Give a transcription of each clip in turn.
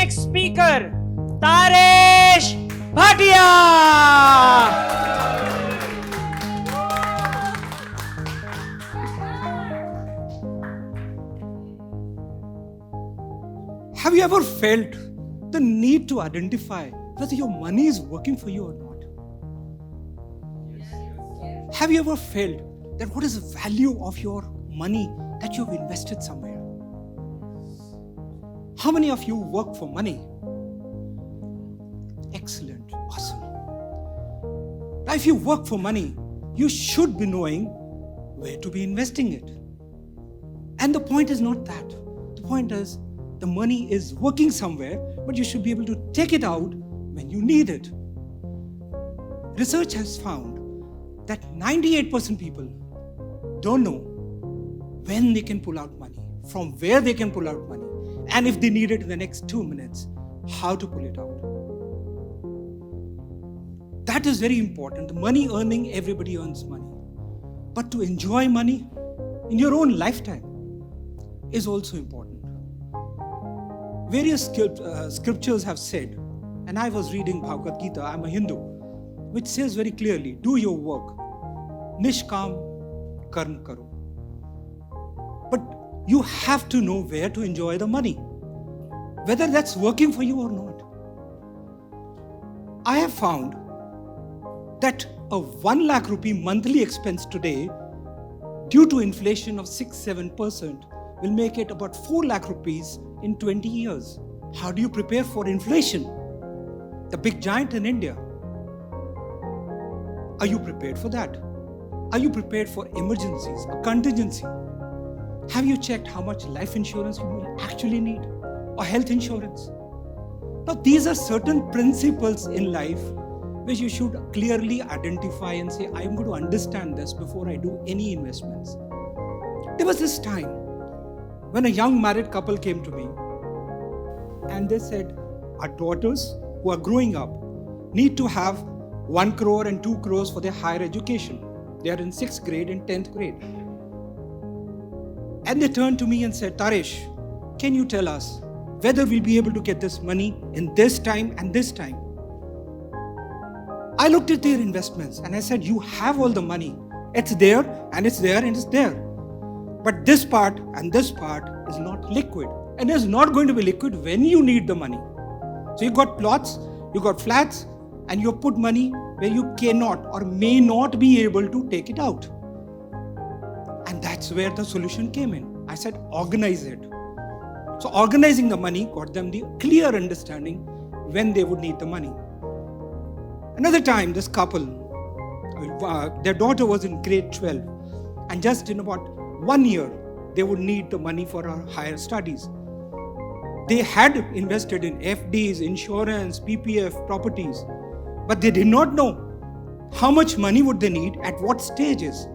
next speaker, Taresh Bhatia. Have you ever felt the need to identify whether your money is working for you or not? Have you ever felt that what is the value of your money that you have invested somewhere? How many of you work for money? Excellent, awesome. Now, if you work for money, you should be knowing where to be investing it. And the point is not that. The point is, the money is working somewhere, but you should be able to take it out when you need it. Research has found that 98% people don't know when they can pull out money, from where they can pull out money, and if they need it in the next 2 minutes, how to pull it out. That is very important. The money earning, everybody earns money. But to enjoy money in your own lifetime is also important. Various scriptures have said, and I was reading Bhagavad Gita, I'm a Hindu, which says very clearly, do your work, nishkam karm karo. But you have to know where to enjoy the money, whether that's working for you or not. I have found that a 1 lakh rupee monthly expense today, due to inflation of 6-7%, will make it about 4 lakh rupees in 20 years. How do you prepare for inflation? The big giant in India. Are you prepared for that? Are you prepared for emergencies, a contingency? Have you checked how much life insurance you will actually need, or health insurance? Now, these are certain principles in life which you should clearly identify and say, I'm going to understand this before I do any investments. There was this time when a young married couple came to me and they said, our daughters who are growing up need to have 1 crore and 2 crores for their higher education. They are in 6th grade and 10th grade. And they turned to me and said, Taresh, can you tell us whether we'll be able to get this money in this time and this time? I looked at their investments and I said, you have all the money. It's there and it's there and it's there. But this part and this part is not liquid and is not going to be liquid when you need the money. So you got plots, you got flats, and you put money where you cannot or may not be able to take it out. And that's where the solution came in. I said, organize it. So organizing the money got them the clear understanding when they would need the money. Another time, this couple, their daughter was in grade 12, and just in about 1 year, they would need the money for her higher studies. They had invested in FDs, insurance, PPF, properties, but they did not know how much money would they need at what stages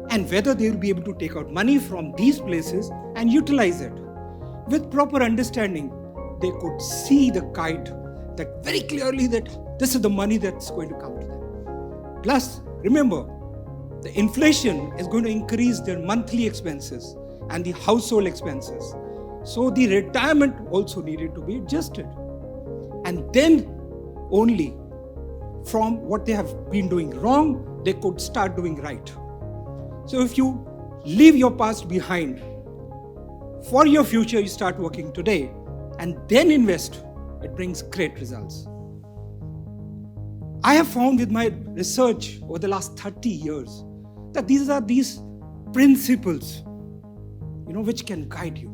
and whether they will be able to take out money from these places and utilize it. With proper understanding, they could see the kite that very clearly that this is the money that's going to come to them. Plus, remember, the inflation is going to increase their monthly expenses and the household expenses. So the retirement also needed to be adjusted. And then only from what they have been doing wrong, they could start doing right. So if you leave your past behind, for your future you start working today and then invest, it brings great results. I have found with my research over the last 30 years that these are these principles, which can guide you,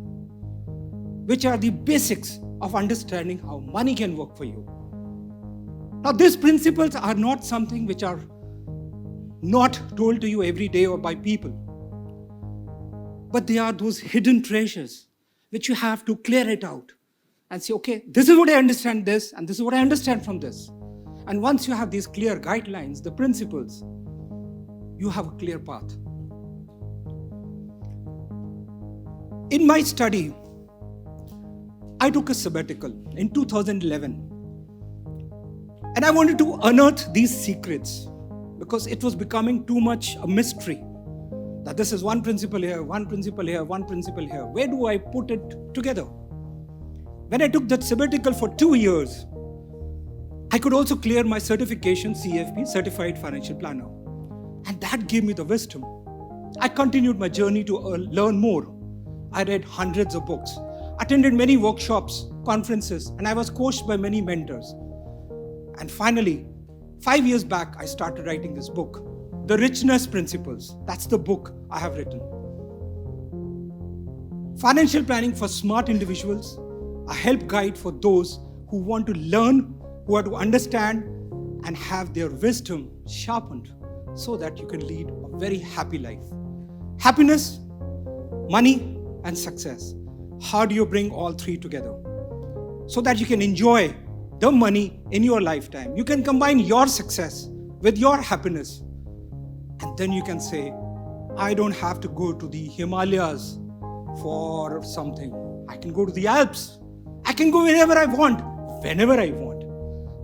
which are the basics of understanding how money can work for you. Now, these principles are not something which are not told to you every day or by people, but they are those hidden treasures which you have to clear it out and say, okay, this is what I understand this, and this is what I understand from this. And once you have these clear guidelines, the principles, you have a clear path. In my study, I took a sabbatical in 2011. And I wanted to unearth these secrets because it was becoming too much a mystery. That this is one principle here, one principle here, one principle here. Where do I put it together? When I took that sabbatical for 2 years, I could also clear my certification, CFP, Certified Financial Planner. And that gave me the wisdom. I continued my journey to learn more. I read hundreds of books, attended many workshops, conferences, and I was coached by many mentors. And finally, 5 years back, I started writing this book, The Richness Principles. That's the book I have written. Financial planning for smart individuals, a help guide for those who want to learn, who want to understand, and have their wisdom sharpened so that you can lead a very happy life. Happiness, money, and success. How do you bring all three together so that you can enjoy the money in your lifetime? You can combine your success with your happiness, and then you can say, I don't have to go to the Himalayas for something. I can go to the Alps. I can go wherever I want, whenever I want,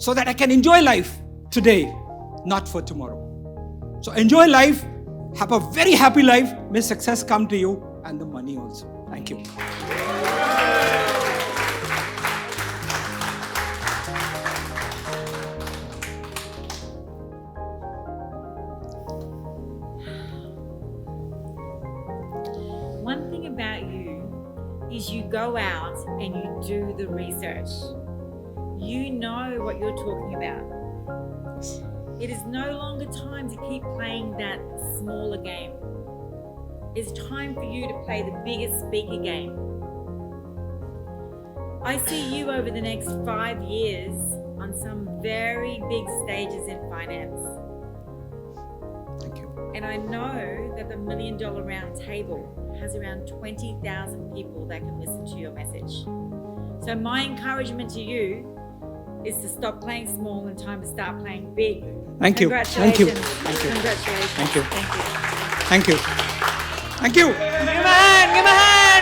so that I can enjoy life today, not for tomorrow. So enjoy life, have a very happy life. May success come to you and the money also. Thank you. One thing about you is you go out and you do the research. You know what you're talking about. It is no longer time to keep playing that smaller game. It's time for you to play the biggest speaker game. I see you over the next 5 years on some very big stages in finance. Thank you. And I know that the $1 Million Round Table has around 20,000 people that can listen to your message. So my encouragement to you is to stop playing small and time to start playing big. Thank you. Thank you. Congratulations. Thank you. Congratulations. Thank you. Thank you. Thank you. Thank you. Give him a hand, give him a hand.